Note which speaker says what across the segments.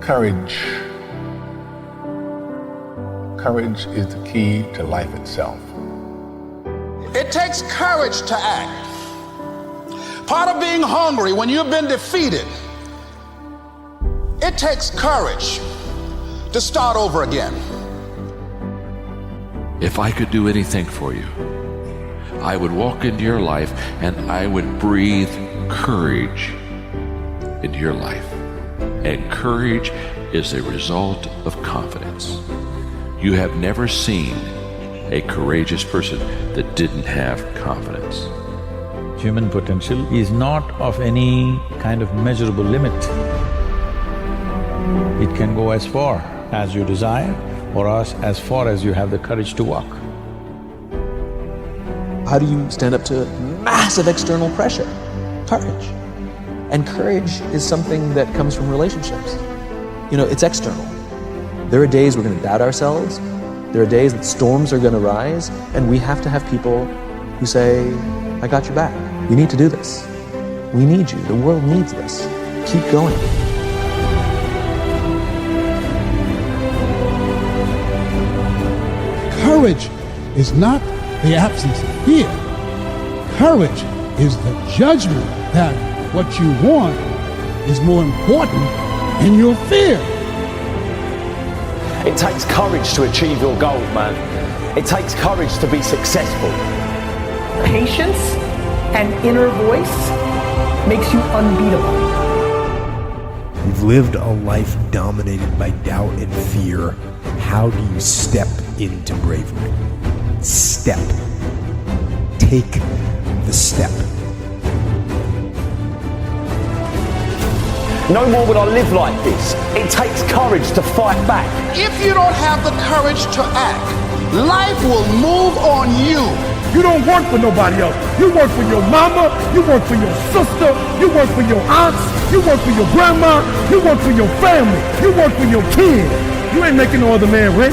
Speaker 1: Courage. Courage is the key to life itself.
Speaker 2: It takes courage to act. Part of being hungry when you've been defeated, it takes courage to start over again.
Speaker 3: If I could do anything for you, I would walk into your life and I would breathe courage into your life. And courage is a result of confidence. You have never seen a courageous person that didn't have confidence.
Speaker 4: Human potential is not of any kind of measurable limit. It can go as far as you desire or as far as you have the courage to walk.
Speaker 5: How do you stand up to massive external pressure? Courage. And courage is something that comes from relationships. You know, it's external. There are days we're going to doubt ourselves. There are days that storms are going to rise, and we have to have people who say, I got your back. You need to do this. We need you. The world needs this. Keep going.
Speaker 6: Courage is not the absence of fear. Courage is the judgment that what you want is more important than your fear.
Speaker 7: It takes courage to achieve your goals, man. It takes courage to be successful.
Speaker 8: Patience and inner voice makes you unbeatable.
Speaker 9: You've lived a life dominated by doubt and fear. How do you step into bravery? Step. Take the step.
Speaker 7: No more would I live like this. It takes courage to fight back.
Speaker 2: If you don't have the courage to act, life will move on you.
Speaker 6: You don't work for nobody else. You work for your mama, you work for your sister, you work for your aunts, you work for your grandma, you work for your family, you work for your kids. You ain't making no other man rich.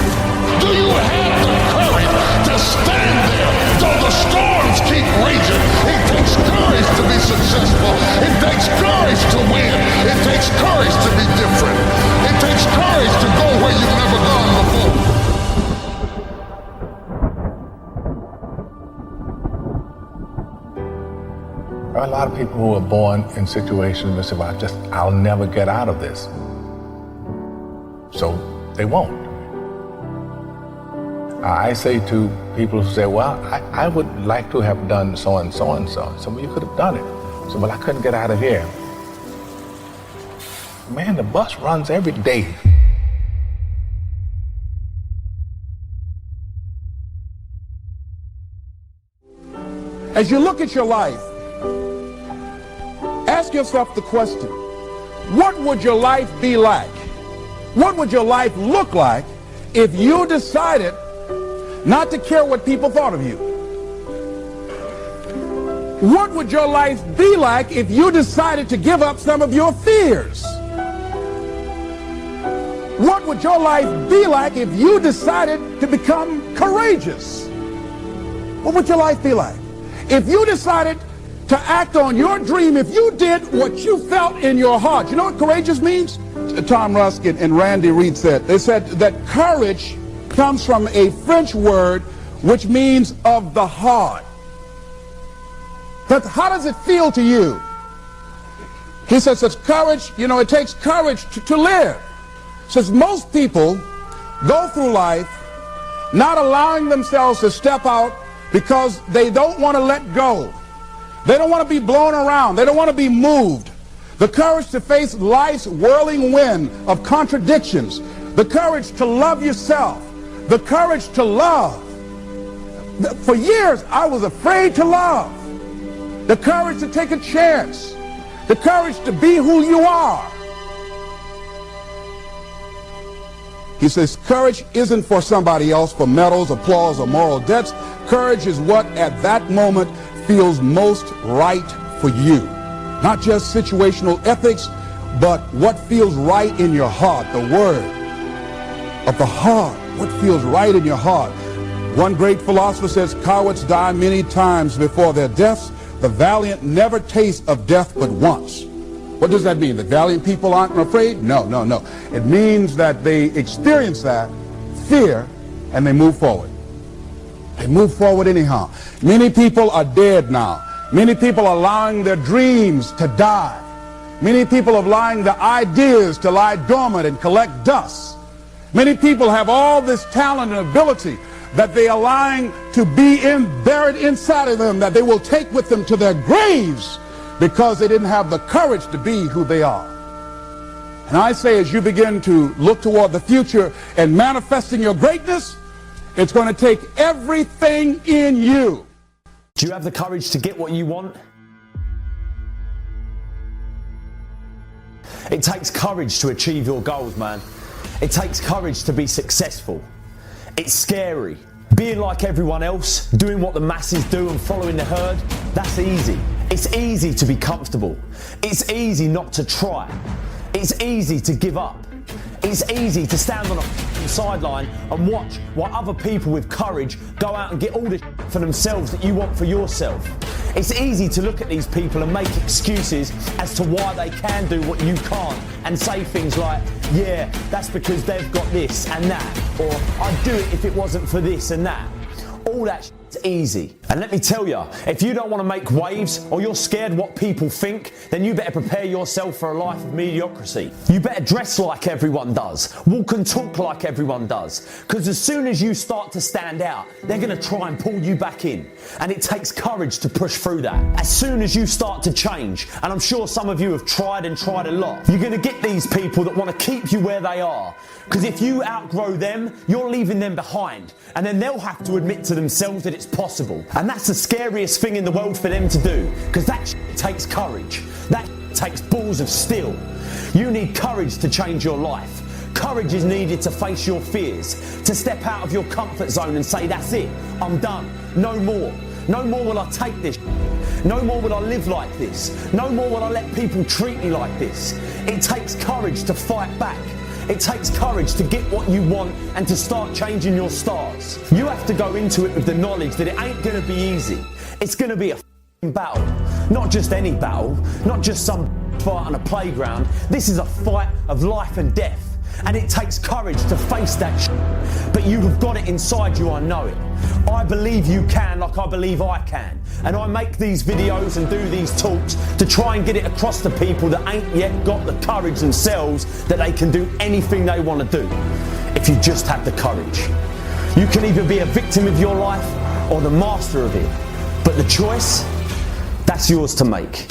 Speaker 10: Do you have the courage to stand there though the storms keep raging? It takes courage to be successful. It takes courage to win. It takes courage to be different. It takes courage to go where you've never gone before.
Speaker 1: There are a lot of people who are born in situations that say, well, I'll never get out of this. So they won't. I say to people who say, well, I would like to have done so and so and so. So well, you could have done it. So, well, I couldn't get out of here. Man, the bus runs every day.
Speaker 2: As you look at your life, ask yourself the question, what would your life be like? What would your life look like if you decided not to care what people thought of you? What would your life be like if you decided to give up some of your fears? What would your life be like if you decided to become courageous? What would your life be like? If you decided to act on your dream, if you did what you felt in your heart. You know what courageous means? Tom Ruskin and Randy Reed said. They said that courage comes from a French word which means of the heart. But how does it feel to you? He says it's courage, you know, it takes courage to live. Says most people go through life not allowing themselves to step out because they don't want to let go. They don't want to be blown around. They don't want to be moved. The courage to face life's whirling wind of contradictions. The courage to love yourself. The courage to love. For years, I was afraid to love. The courage to take a chance. The courage to be who you are. He says courage isn't for somebody else, for medals, applause, or moral debts. Courage is what at that moment feels most right for you. Not just situational ethics, but what feels right in your heart, the word of the heart, what feels right in your heart. One great philosopher says, cowards die many times before their deaths. The valiant never taste of death but once. What does that mean? That valiant people aren't afraid? No, no, no. It means that they experience that fear and they move forward. They move forward anyhow. Many people are dead now. Many people are allowing their dreams to die. Many people are allowing the ideas to lie dormant and collect dust. Many people have all this talent and ability that they are allowing to be buried inside of them, that they will take with them to their graves because they didn't have the courage to be who they are. And I say, as you begin to look toward the future and manifesting your greatness, it's going to take everything in you.
Speaker 7: Do you have the courage to get what you want? It takes courage to achieve your goals, man. It takes courage to be successful. It's scary. Being like everyone else, doing what the masses do and following the herd, that's easy. It's easy to be comfortable. It's easy not to try. It's easy to give up. It's easy to stand on a sideline and watch while other people with courage go out and get all the for themselves that you want for yourself. It's easy to look at these people and make excuses as to why they can do what you can't and say things like, yeah, that's because they've got this and that, or I'd do it if it wasn't for this and that. All that shit's easy. And let me tell you, if you don't want to make waves or you're scared what people think, then you better prepare yourself for a life of mediocrity. You better dress like everyone does, walk and talk like everyone does, because as soon as you start to stand out, they're going to try and pull you back in. And it takes courage to push through that. As soon as you start to change, and I'm sure some of you have tried and tried a lot, you're going to get these people that want to keep you where they are. Because if you outgrow them, you're leaving them behind. And then they'll have to admit to themselves that it's possible. And that's the scariest thing in the world for them to do. Because that takes courage. That takes balls of steel. You need courage to change your life. Courage is needed to face your fears. To step out of your comfort zone and say, that's it, I'm done. No more. No more will I take this. No more will I live like this. No more will I let people treat me like this. It takes courage to fight back. It takes courage to get what you want and to start changing your stars. You have to go into it with the knowledge that it ain't going to be easy. It's going to be a battle. Not just any battle, not just some fight on a playground. This is a fight of life and death. And it takes courage to face that shit. But you have got it inside you, I know it. I believe you can like I believe I can. And I make these videos and do these talks to try and get it across to people that ain't yet got the courage themselves that they can do anything they want to do. If you just have the courage. You can either be a victim of your life or the master of it. But the choice, that's yours to make.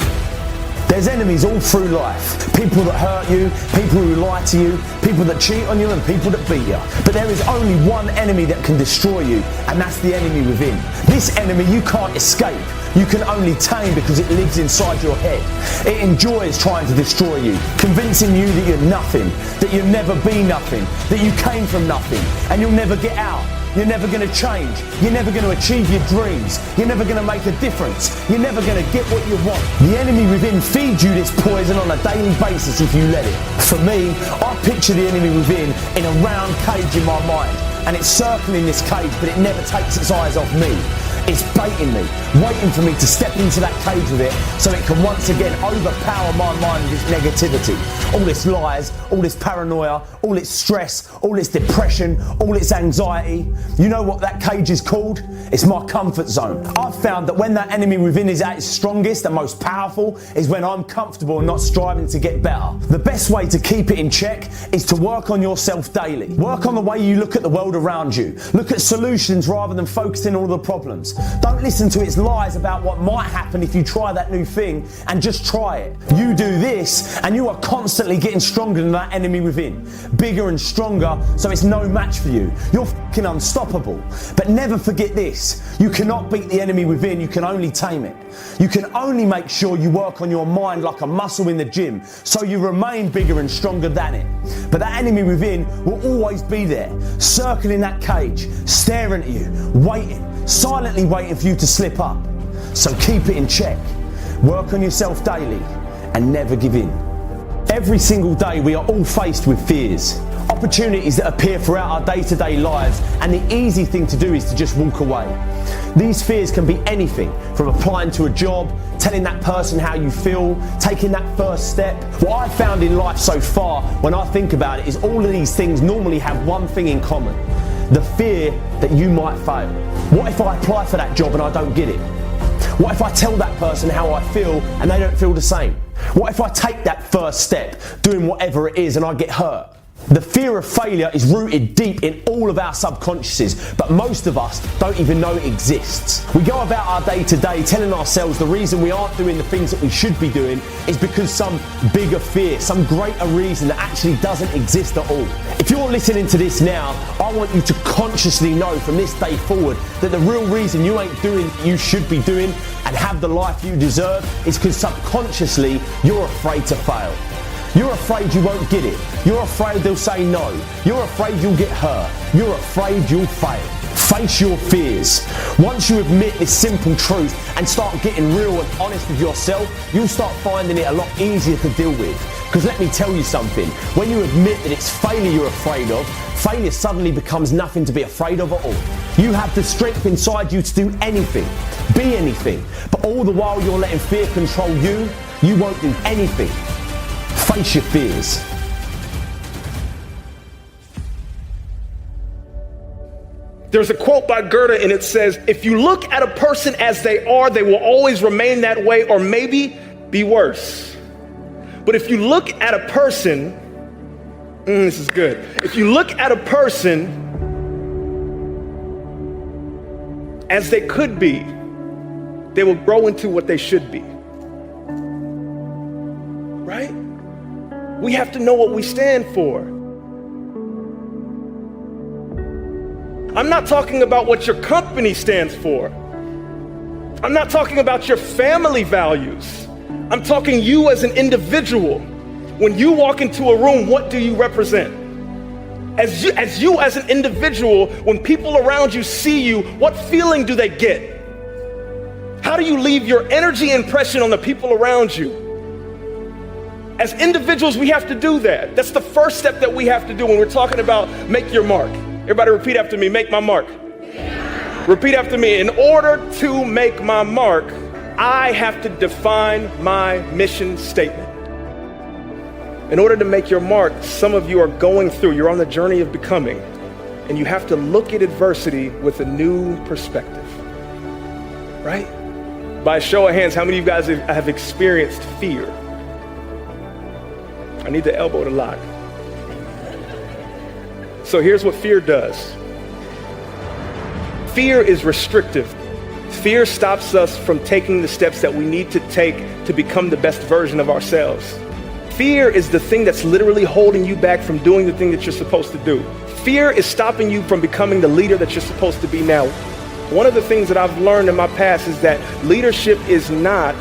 Speaker 7: There's enemies all through life. People that hurt you, people who lie to you, people that cheat on you and people that beat you. But there is only one enemy that can destroy you, and that's the enemy within. This enemy you can't escape. You can only tame because it lives inside your head. It enjoys trying to destroy you, convincing you that you're nothing, that you'll never be nothing, that you came from nothing, and you'll never get out. You're never going to change. You're never going to achieve your dreams. You're never going to make a difference. You're never going to get what you want. The enemy within feeds you this poison on a daily basis if you let it. For me, I picture the enemy within in a round cage in my mind. And it's circling this cage, but it never takes its eyes off me. It's baiting me, waiting for me to step into that cage with it so it can once again overpower my mind with its negativity. All this lies, all this paranoia, all its stress, all its depression, all its anxiety. You know what that cage is called? It's my comfort zone. I've found that when that enemy within is at its strongest and most powerful is when I'm comfortable and not striving to get better. The best way to keep it in check is to work on yourself daily. Work on the way you look at the world around you. Look at solutions rather than focusing on all the problems. Don't listen to its lies about what might happen if you try that new thing, and just try it. You do this and you are constantly getting stronger than that enemy within. Bigger and stronger, so it's no match for you. You're fucking unstoppable. But never forget this. You cannot beat the enemy within, you can only tame it. You can only make sure you work on your mind like a muscle in the gym, so you remain bigger and stronger than it. But that enemy within will always be there, circling that cage, staring at you, waiting, silently waiting for you to slip up. So keep it in check. Work on yourself daily and never give in. Every single day we are all faced with fears. opportunities that appear throughout our day-to-day lives, and the easy thing to do is to just walk away. These fears can be anything from applying to a job, telling that person how you feel, taking that first step. What I've found in life so far, when I think about it, is all of these things normally have one thing in common: the fear that you might fail. What if I apply for that job and I don't get it? What if I tell that person how I feel and they don't feel the same? What if I take that first step, doing whatever it is, and I get hurt? The fear of failure is rooted deep in all of our subconsciouses, but most of us don't even know it exists. We go about our day to day telling ourselves the reason we aren't doing the things that we should be doing is because some bigger fear, some greater reason that actually doesn't exist at all. If you're listening to this now, I want you to consciously know from this day forward that the real reason you ain't doing what you should be doing and have the life you deserve is because subconsciously you're afraid to fail. You're afraid you won't get it. You're afraid they'll say no. You're afraid you'll get hurt. You're afraid you'll fail. Face your fears. Once you admit this simple truth and start getting real and honest with yourself, you'll start finding it a lot easier to deal with. Because let me tell you something, when you admit that it's failure you're afraid of, failure suddenly becomes nothing to be afraid of at all. You have the strength inside you to do anything, be anything, but all the while you're letting fear control you, you won't do anything. Face your fears.
Speaker 11: There's a quote by Goethe and it says, if you look at a person as they are, they will always remain that way or maybe be worse. But if you look at a person, this is good. If you look at a person as they could be, they will grow into what they should be. Right? We have to know what we stand for. I'm not talking about what your company stands for. I'm not talking about your family values. I'm talking you as an individual. When you walk into a room, what do you represent? As you as an individual, when people around you see you, what feeling do they get? How do you leave your energy impression on the people around you? As individuals, we have to do that. That's the first step that we have to do when we're talking about make your mark. Everybody repeat after me, make my mark. Repeat after me. In order to make my mark, I have to define my mission statement. In order to make your mark, some of you are going through, you're on the journey of becoming, and you have to look at adversity with a new perspective, right? By a show of hands, how many of you guys have experienced fear? I need the elbow to lock. So here's what fear does. Fear is restrictive. Fear stops us from taking the steps that we need to take to become the best version of ourselves. Fear is the thing that's literally holding you back from doing the thing that you're supposed to do. Fear is stopping you from becoming the leader that you're supposed to be now. One of the things that I've learned in my past is that leadership is not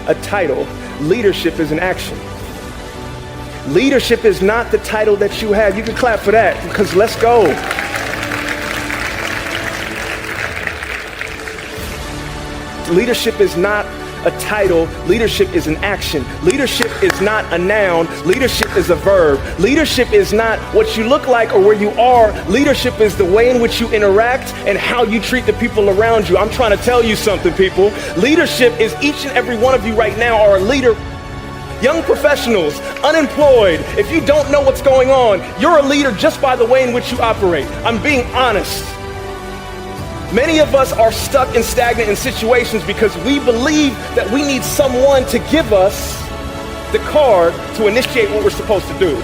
Speaker 11: a title. Leadership is an action. Leadership is not the title that you have. You can clap for that because let's go. Leadership is not a title. Leadership is an action. Leadership is not a noun. Leadership is a verb. Leadership is not what you look like or where you are. Leadership is the way in which you interact and how you treat the people around you. I'm trying to tell you something, people. Leadership is each and every one of you right now are a leader. Young professionals, unemployed, if you don't know what's going on, you're a leader just by the way in which you operate. I'm being honest. Many of us are stuck and stagnant in situations because we believe that we need someone to give us the card to initiate what we're supposed to do.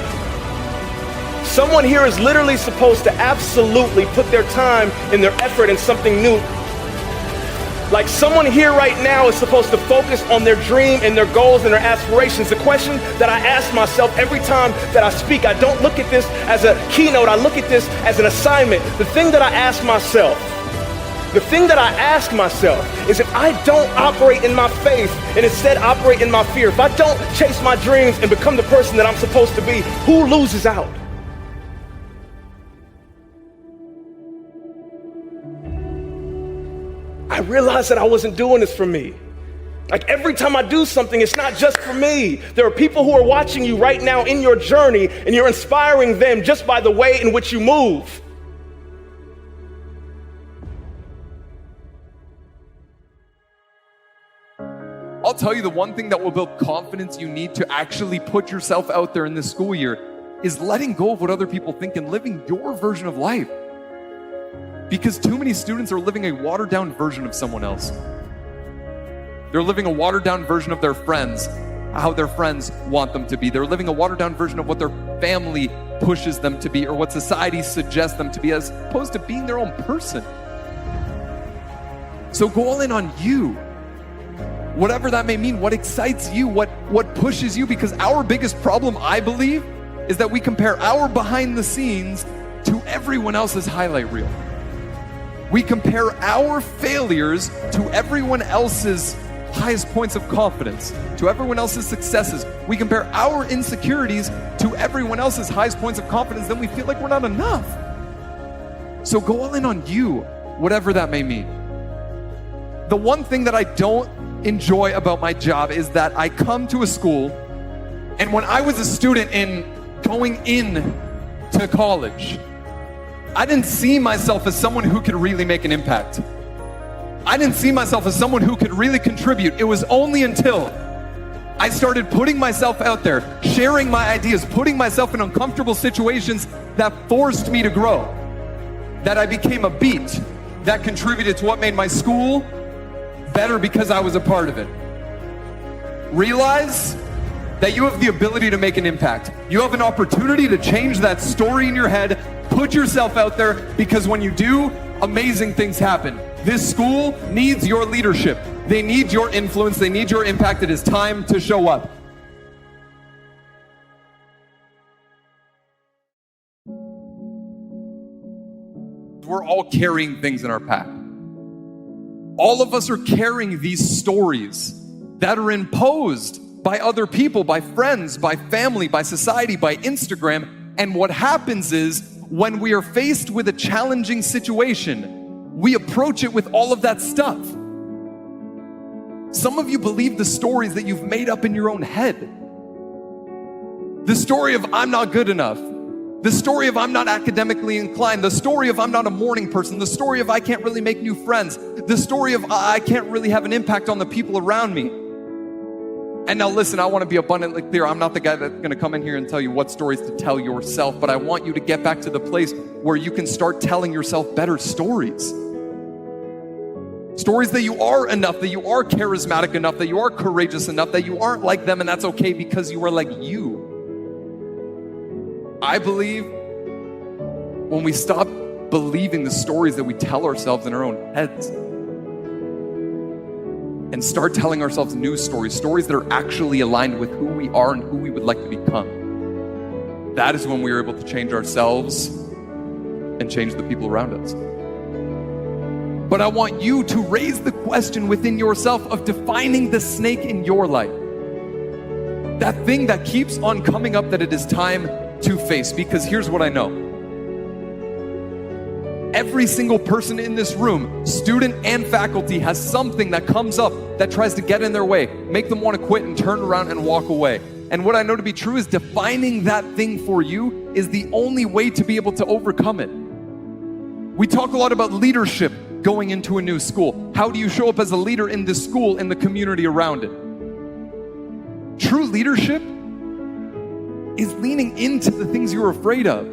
Speaker 11: Someone here is literally supposed to absolutely put their time and their effort in something new. Like someone here right now is supposed to focus on their dream and their goals and their aspirations. The question that I ask myself every time that I speak, I don't look at this as a keynote, I look at this as an assignment. The thing that I ask myself is if I don't operate in my faith and instead operate in my fear, if I don't chase my dreams and become the person that I'm supposed to be, who loses out? I realized that I wasn't doing this for me. Like every time I do something, it's not just for me. There are people who are watching you right now in your journey, and you're inspiring them just by the way in which you move.
Speaker 12: I'll tell you, the one thing that will build confidence you need to actually put yourself out there in this school year is letting go of what other people think and living your version of life. Because too many students are living a watered down version of someone else. They're living a watered down version of their friends, how their friends want them to be. They're living a watered down version of what their family pushes them to be or what society suggests them to be, as opposed to being their own person. So go all in on you. Whatever that may mean, what excites you, what pushes you, because our biggest problem, I believe, is that we compare our behind the scenes to everyone else's highlight reel. We compare our failures to everyone else's highest points of confidence, to everyone else's successes. We compare our insecurities to everyone else's highest points of confidence, then we feel like we're not enough. So go all in on you, whatever that may mean. The one thing that I don't enjoy about my job is that I come to a school, and when I was a student going in to college, I didn't see myself as someone who could really make an impact. I didn't see myself as someone who could really contribute. It was only until I started putting myself out there, sharing my ideas, putting myself in uncomfortable situations that forced me to grow, that I became a beat that contributed to what made my school better because I was a part of it. Realize that you have the ability to make an impact. You have an opportunity to change that story in your head. Put yourself out there, because when you do, amazing things happen. This school needs your leadership. They need your influence. They need your impact. It is time to show up. We're all carrying things in our pack. All of us are carrying these stories that are imposed by other people, by friends, by family, by society, by Instagram. And what happens is, when we are faced with a challenging situation, we approach it with all of that stuff. Some of you believe the stories that you've made up in your own head. The story of I'm not good enough. The story of I'm not academically inclined. The story of I'm not a morning person. The story of I can't really make new friends. The story of I can't really have an impact on the people around me. And now listen, I want to be abundantly clear. I'm not the guy that's going to come in here and tell you what stories to tell yourself, but I want you to get back to the place where you can start telling yourself better stories. Stories that you are enough, that you are charismatic enough, that you are courageous enough, that you aren't like them, and that's okay because you are like you. I believe when we stop believing the stories that we tell ourselves in our own heads and start telling ourselves new stories, stories that are actually aligned with who we are and who we would like to become, that is when we are able to change ourselves and change the people around us. But I want you to raise the question within yourself of defining the snake in your life. That thing that keeps on coming up that it is time to face. Because here's what I know. Every single person in this room, student and faculty, has something that comes up that tries to get in their way, make them want to quit and turn around and walk away. And what I know to be true is defining that thing for you is the only way to be able to overcome it. We talk a lot about leadership going into a new school. How do you show up as a leader in this school, in the community around it? True leadership is leaning into the things you're afraid of.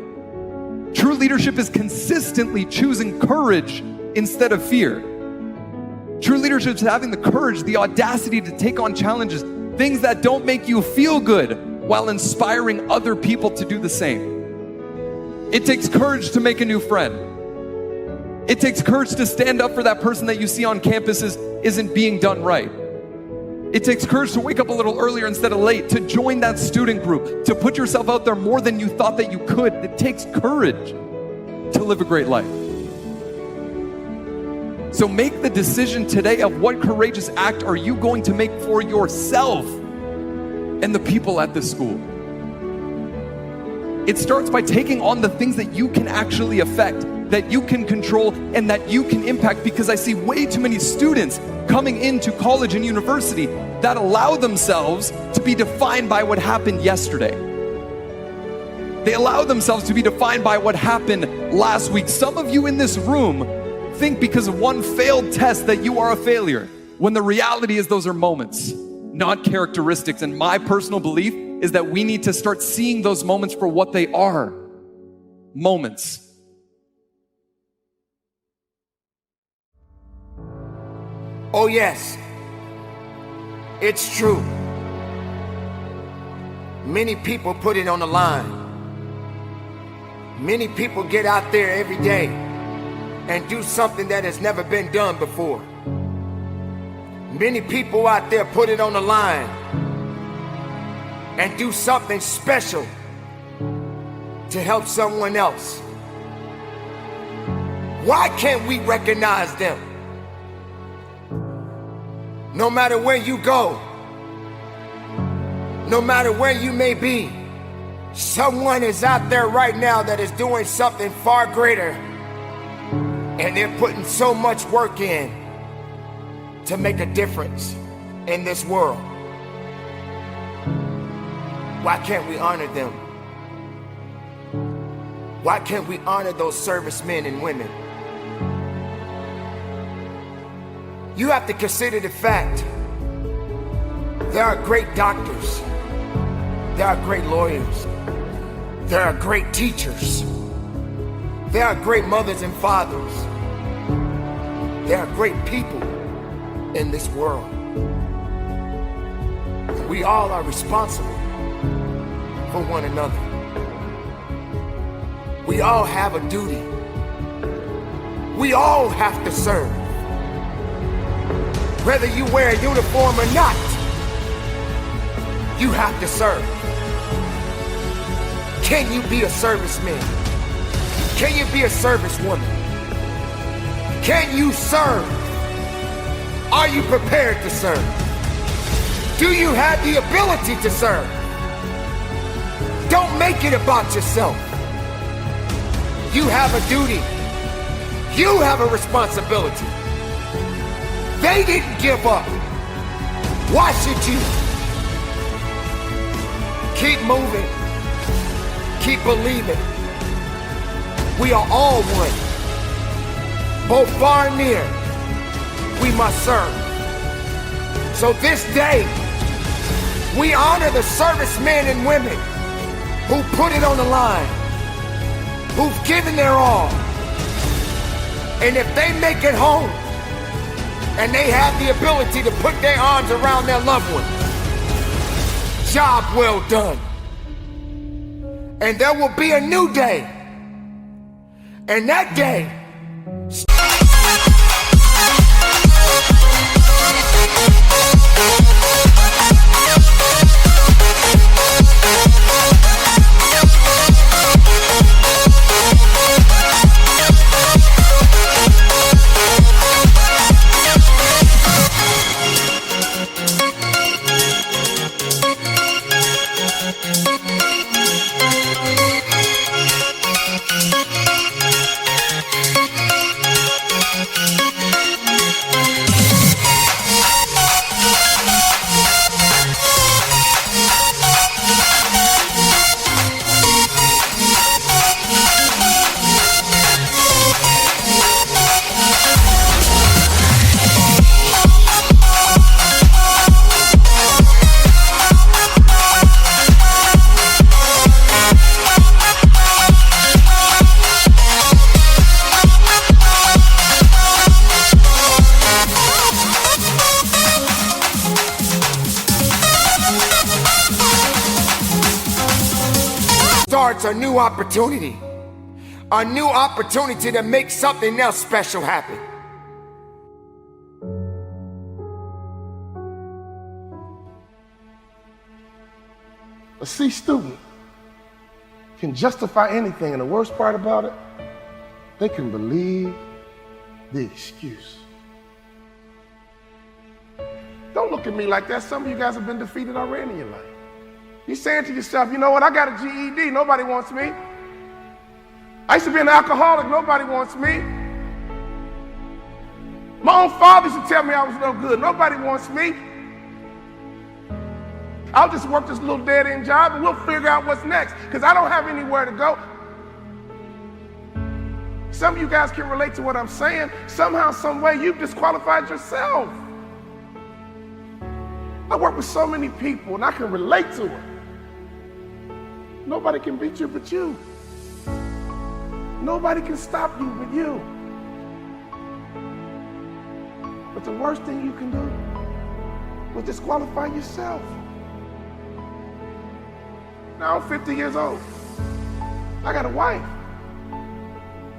Speaker 12: True leadership is consistently choosing courage instead of fear. True leadership is having the courage, the audacity to take on challenges, things that don't make you feel good, while inspiring other people to do the same. It takes courage to make a new friend. It takes courage to stand up for that person that you see on campuses isn't being done right. It takes courage to wake up a little earlier instead of late, to join that student group, to put yourself out there more than you thought that you could. It takes courage to live a great life. So make the decision today of what courageous act are you going to make for yourself and the people at this school. It starts by taking on the things that you can actually affect, that you can control, and that you can impact, because I see way too many students coming into college and university that allow themselves to be defined by what happened yesterday. They allow themselves to be defined by what happened last week. Some of you in this room think because of one failed test that you are a failure, when the reality is those are moments, not characteristics. And my personal belief is that we need to start seeing those moments for what they are, moments.
Speaker 13: Oh yes, it's true. Many people put it on the line. Many people get out there every day and do something that has never been done before. Many people out there put it on the line and do something special to help someone else. Why can't we recognize them? No matter where you go, no matter where you may be, someone is out there right now that is doing something far greater, and they're putting so much work in to make a difference in this world. Why can't we honor them? Why can't we honor those servicemen and women? You have to consider the fact there are great doctors, there are great lawyers, there are great teachers, there are great mothers and fathers, there are great people in this world. We all are responsible for one another. We all have a duty. We all have to serve. Whether you wear a uniform or not, you have to serve. Can you be a serviceman? Can you be a servicewoman? Can you serve? Are you prepared to serve? Do you have the ability to serve? Don't make it about yourself. You have a duty. You have a responsibility. They didn't give up. Why should you? Keep moving. Keep believing. We are all one. Both far and near, we must serve. So this day, we honor the servicemen and women who put it on the line, who've given their all. And if they make it home, and they have the ability to put their arms around their loved one, job well done. And there will be a new day. And that day, starts a new opportunity to make something else special happen.
Speaker 14: A C student can justify anything, and the worst part about it, they can believe the excuse. Don't look at me like that. Some of you guys have been defeated already in your life. You're saying to yourself, you know what, I got a GED, nobody wants me. I used to be an alcoholic, nobody wants me. My own father used to tell me I was no good. Nobody wants me. I'll just work this little dead-end job and we'll figure out what's next because I don't have anywhere to go. Some of you guys can relate to what I'm saying. Somehow, some way, you've disqualified yourself. I work with so many people and I can relate to it. Nobody can beat you but you. Nobody can stop you but you. But the worst thing you can do is disqualify yourself. Now I'm 50 years old. I got a wife.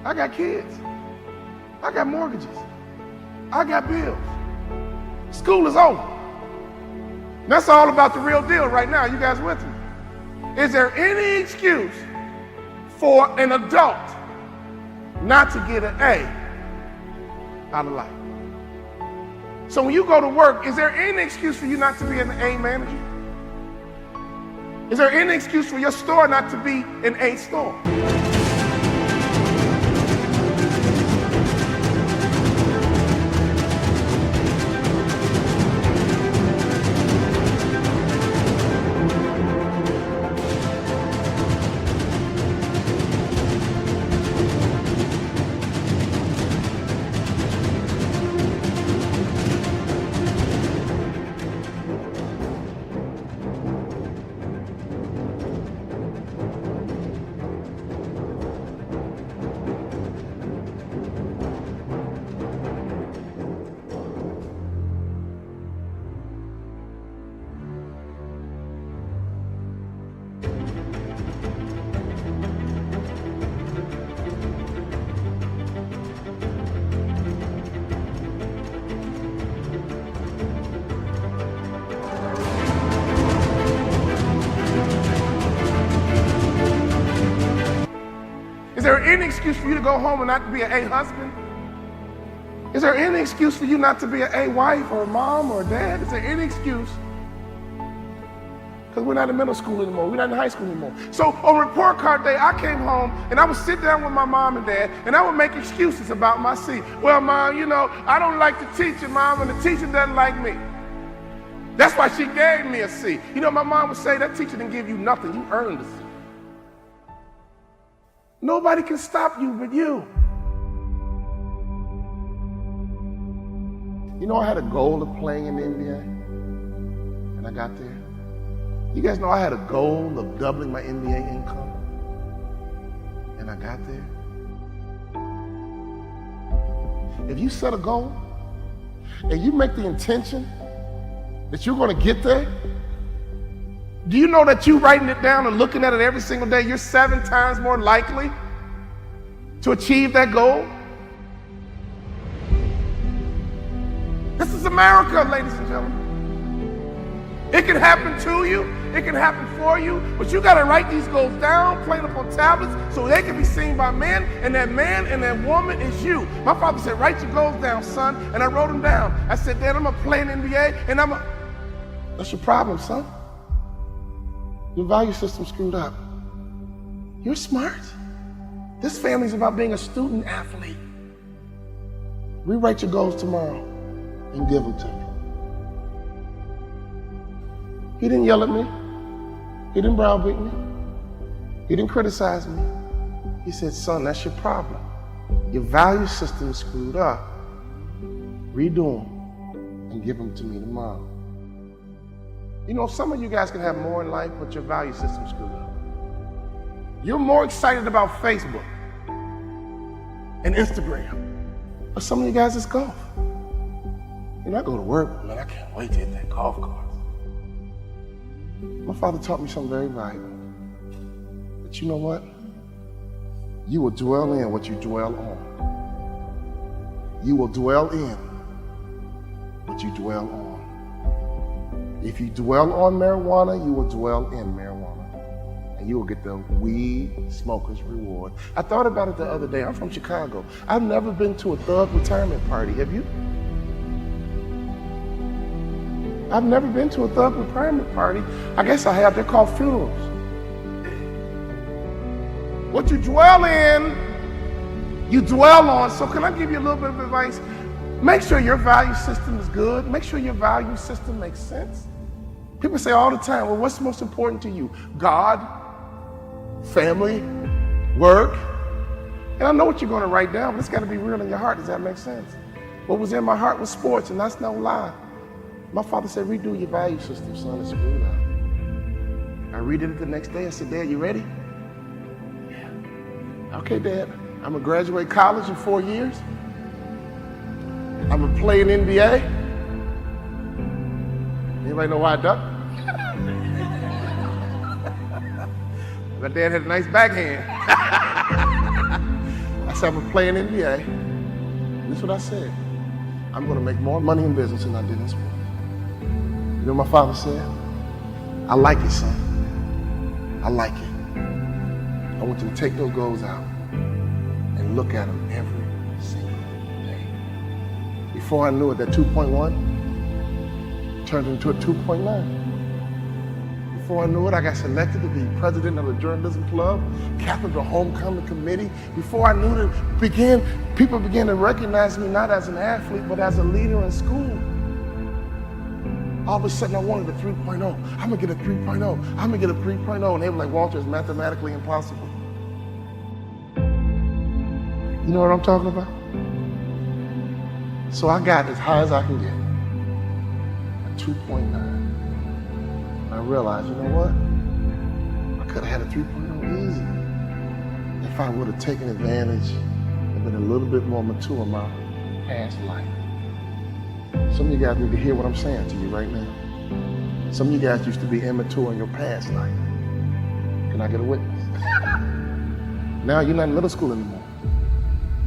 Speaker 14: I got kids. I got mortgages. I got bills. School is over. That's all about the real deal right now. You guys with me? Is there any excuse for an adult not to get an A out of life? So when you go to work, is there any excuse for you not to be an A manager? Is there any excuse for your store not to be an A store? Is there any excuse for you to go home and not to be an A husband? Is there any excuse for you not to be an A wife or a mom or a dad? Is there any excuse? Because we're not in middle school anymore. We're not in high school anymore. So on report card day, I came home and I would sit down with my mom and dad and I would make excuses about my C. Well, Mom, you know, I don't like the teacher, Mom, and the teacher doesn't like me. That's why she gave me a C. You know, my mom would say, that teacher didn't give you nothing. You earned a C. Nobody can stop you but you. You know, I had a goal of playing in the NBA, and I got there. You guys know I had a goal of doubling my NBA income, and I got there. If you set a goal, and you make the intention that you're going to get there, do you know that you writing it down and looking at it every single day, you're 7 times more likely to achieve that goal? This is America, ladies and gentlemen. It can happen to you, it can happen for you, but you gotta write these goals down, plain up on tablets, so they can be seen by men, and that woman is you. My father said, write your goals down, son, and I wrote them down. I said, Dad, I'm gonna play in the NBA, and That's your problem, son. Your value system's screwed up. You're smart. This family's about being a student athlete. Rewrite your goals tomorrow and give them to me. He didn't yell at me. He didn't browbeat me. He didn't criticize me. He said, son, that's your problem. Your value system is screwed up. Redo them and give them to me tomorrow. You know, some of you guys can have more in life, but your value system's screwed up. You're more excited about Facebook and Instagram. But some of you guys, it's golf. You know, I go to work, man, I can't wait to hit that golf course. My father taught me something very valuable. But you know what? You will dwell in what you dwell on. You will dwell in what you dwell on. If you dwell on marijuana, you will dwell in marijuana. And you will get the weed smoker's reward. I thought about it the other day. I'm from Chicago. I've never been to a thug retirement party. Have you? I've never been to a thug retirement party. I guess I have. They're called funerals. What you dwell in, you dwell on. So can I give you a little bit of advice? Make sure your value system is good. Make sure your value system makes sense. People say all the time, well, what's most important to you? God, family, work. And I know what you're going to write down, but it's got to be real in your heart. Does that make sense? What was in my heart was sports, and that's no lie. My father said, redo your value system, son. It's screwed up. I redid it the next day. I said, Dad, you ready? Yeah. Okay, Dad. I'm going to graduate college in 4 years. I'm going to play in NBA. Anybody know why I ducked? My dad had a nice backhand. I said, I'm going to play in NBA. And this is what I said. I'm going to make more money in business than I did in sports. You know what my father said? I like it, son. I like it. I want you to take those goals out and look at them every single day. Before I knew it, that 2.1 turned into a 2.9. Before I knew it, I got selected to be president of the journalism club, captain of the homecoming committee. Before I knew it, people began to recognize me not as an athlete, but as a leader in school. All of a sudden, I wanted a 3.0. I'm gonna get a 3.0. I'm gonna get a 3.0. And they were like, Walter, it's mathematically impossible. You know what I'm talking about? So I got as high as I can get, a 2.9. I realized, you know what? I could have had a 3.0 easy if I would have taken advantage and been a little bit more mature in my past life. Some of you guys need to hear what I'm saying to you right now. Some of you guys used to be immature in your past life. Can I get a witness? Now you're not in middle school anymore.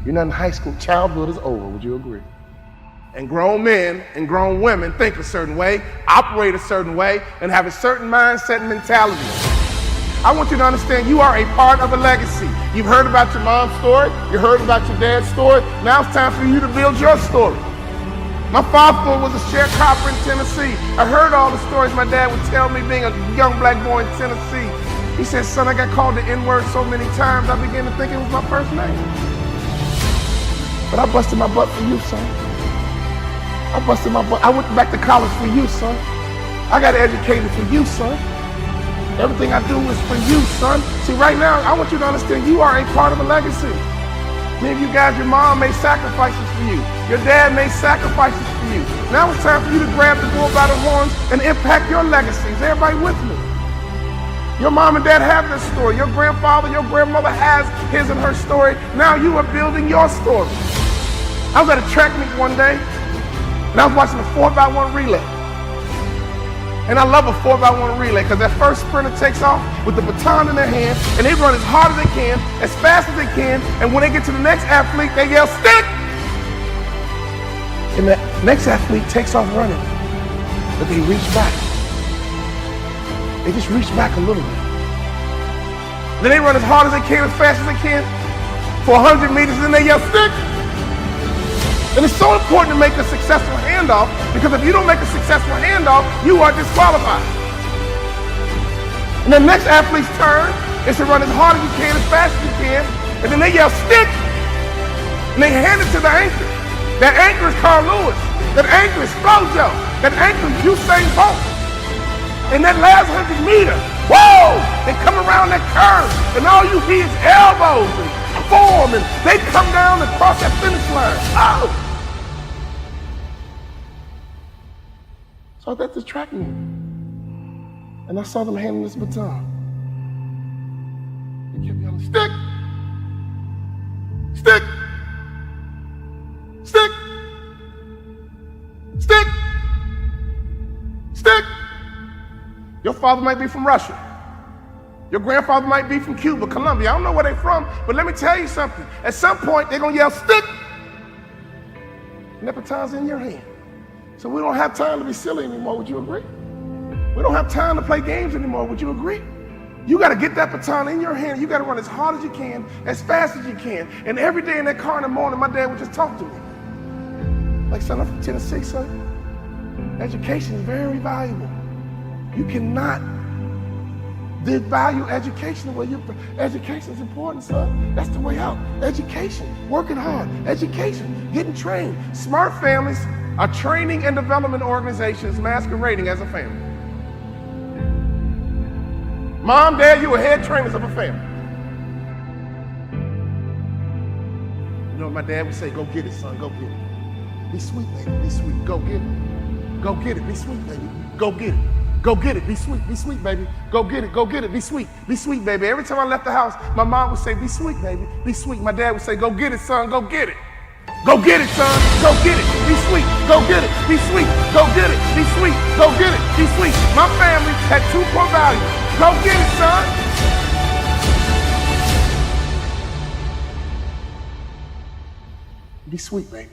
Speaker 14: You're not in high school. Childhood is over. Would you agree? And grown men and grown women think a certain way, operate a certain way, and have a certain mindset and mentality. I want you to understand you are a part of a legacy. You've heard about your mom's story. You heard about your dad's story. Now it's time for you to build your story. My father was a sharecropper in Tennessee. I heard all the stories my dad would tell me being a young black boy in Tennessee. He said, son, I got called the N-word so many times, I began to think it was my first name. But I busted my butt for you, son. I busted my butt. I went back to college for you, son. I got educated for you, son. Everything I do is for you, son. See, right now, I want you to understand you are a part of a legacy. Many of you guys, your mom made sacrifices for you. Your dad made sacrifices for you. Now it's time for you to grab the bull by the horns and impact your legacies. Everybody with me? Your mom and dad have this story. Your grandfather, your grandmother has his and her story. Now you are building your story. I was at a track meet one day, and I was watching a 4x1 relay. And I love a 4x1 relay because that first sprinter takes off with the baton in their hand, and they run as hard as they can, as fast as they can, and when they get to the next athlete, they yell, stick! And the next athlete takes off running, but they reach back. They just reach back a little bit. Then they run as hard as they can, as fast as they can, for 100 meters, and then they yell, stick! And it's so important to make a successful handoff, because if you don't make a successful handoff, you are disqualified. And the next athlete's turn is to run as hard as you can, as fast as you can, and then they yell, stick! And they hand it to the anchor. That anchor is Carl Lewis. That anchor is Flojo. That anchor is Usain Bolt. And that last 100 meters, whoa! They come around that curve, and all you hear is elbows and form, and they come down and cross that finish line. Oh! So I was at this track meet, and I saw them handing this baton. They kept yelling, stick! Stick! Stick! Stick! Stick! Your father might be from Russia. Your grandfather might be from Cuba, Colombia. I don't know where they're from, but let me tell you something. At some point, they're going to yell, stick! And that baton's in your hand. So we don't have time to be silly anymore. Would you agree? We don't have time to play games anymore. Would you agree? You got to get that baton in your hand. You got to run as hard as you can, as fast as you can. And every day in that car in the morning, my dad would just talk to me. Like, son, I'm from Tennessee, son. Education is very valuable. You cannot They value education the way education is important, son. That's the way out. Education, working hard, education, getting trained. Smart families are training and development organizations masquerading as a family. Mom, Dad, you are head trainers of a family. You know, my dad would say, go get it, son, go get it. Be sweet, baby, be sweet, go get it. Go get it, be sweet, baby, go get it. Go get it, be sweet, baby. Go get it, be sweet, baby. Every time I left the house, my mom would say, be sweet, baby, be sweet. My dad would say, go get it, son, go get it. Go get it, son, go get it, be sweet, go get it, be sweet, go get it, be sweet, go get it, be sweet. My family had two core values. Go get it, son. Be sweet, baby.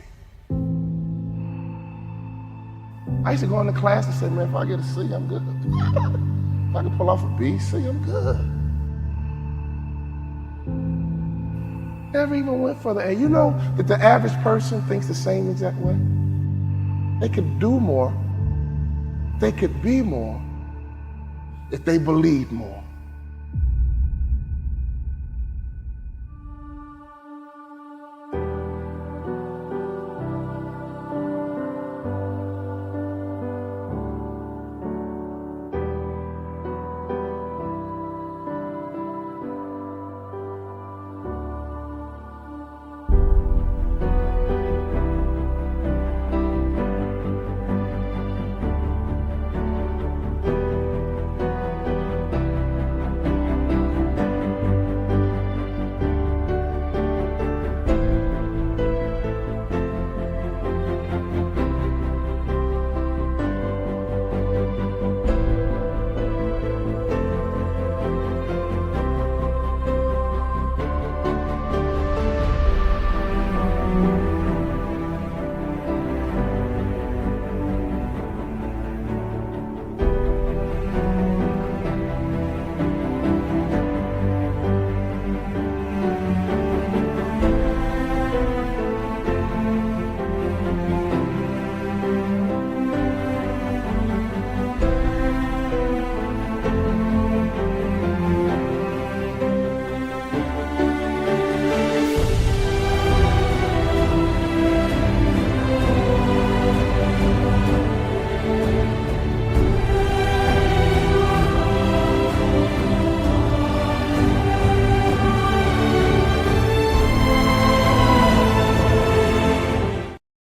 Speaker 14: I used to go into class and say, man, if I get a C, I'm good. If I can pull off a B, C, I'm good. Never even went for the A. You know that the average person thinks the same exact way? They could do more, they could be more if they believed more.